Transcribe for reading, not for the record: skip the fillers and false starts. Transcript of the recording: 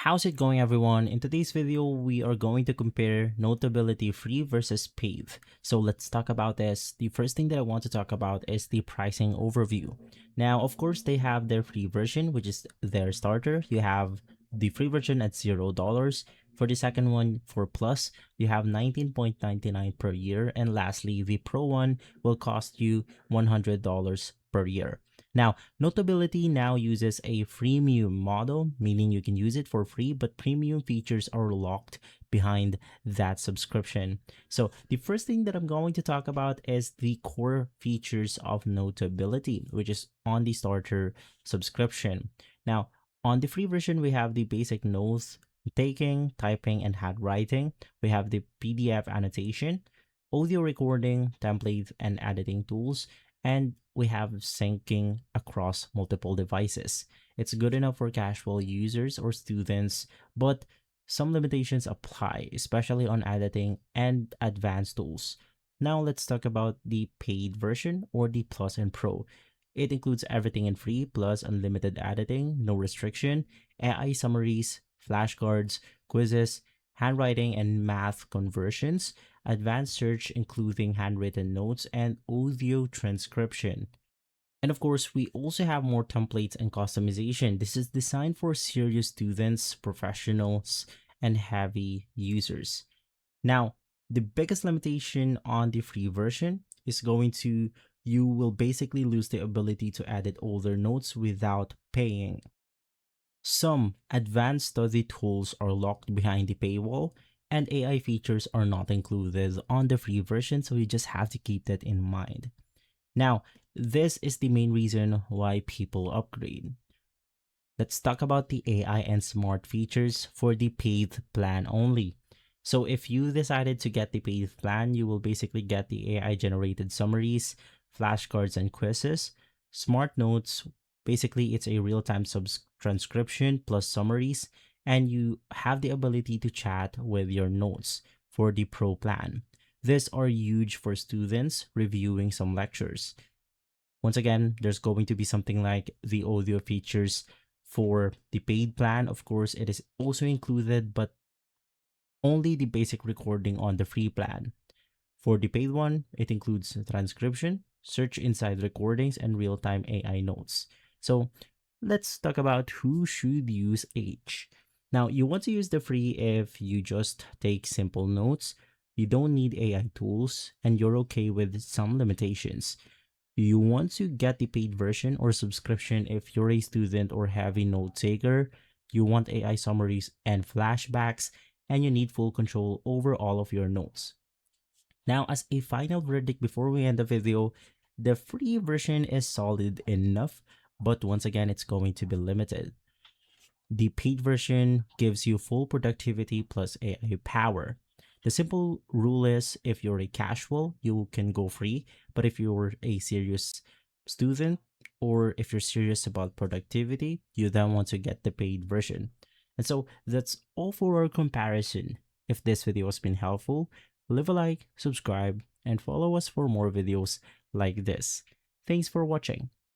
How's it going, everyone? In today's video, we are going to compare Notability free versus paid. So let's talk about this. The first thing that I want to talk about is the pricing overview. Now, of course, they have their free version, which is their starter. You have the free version at $0. For the second one, for Plus, you have 19.99 per year. And lastly, the Pro one will cost you $100 per year. Now, Notability now uses a freemium model, meaning you can use it for free, but premium features are locked behind that subscription. So the first thing that I'm going to talk about is the core features of Notability, which is on the starter subscription. Now, on the free version, we have the basic notes taking, typing, and handwriting. We have the PDF annotation, audio recording, template, and editing tools, and we have syncing across multiple devices. It's good enough for casual users or students, but some limitations apply, especially on editing and advanced tools. Now let's talk about the paid version or the Plus and Pro. It includes everything in free plus unlimited editing, no restriction, AI summaries, flashcards, quizzes, handwriting and math conversions, advanced search including handwritten notes, and audio transcription. And of course, we also have more templates and customization. This is designed for serious students, professionals, and heavy users. Now, the biggest limitation on the free version is going to you will basically lose the ability to edit older notes without paying. Some advanced study tools are locked behind the paywall, and AI features are not included on the free version, so you just have to keep that in mind. Now, this is the main reason why people upgrade. Let's talk about the AI and smart features for the paid plan only. So if you decided to get the paid plan, you will basically get the AI generated summaries, flashcards and quizzes, smart notes. Basically, it's a real-time transcription plus summaries, and you have the ability to chat with your notes for the Pro plan. These are huge for students reviewing some lectures. Once again, there's going to be something like the audio features for the paid plan. Of course, it is also included, but only the basic recording on the free plan. For the paid one, it includes transcription, search inside recordings, and real-time AI notes. So let's talk about who should use H. Now, you want to use the free if you just take simple notes, you don't need AI tools, and you're okay with some limitations. You want to get the paid version or subscription if you're a student or heavy note taker, you want AI summaries and flashbacks, and you need full control over all of your notes. Now, as a final verdict before we end the video, the free version is solid enough, but once again, it's going to be limited. The paid version gives you full productivity plus AI power. The simple rule is if you're a casual, you can go free, but if you're a serious student or if you're serious about productivity, you then want to get the paid version. And so that's all for our comparison. If this video has been helpful, leave a like, subscribe, and follow us for more videos like this. Thanks for watching.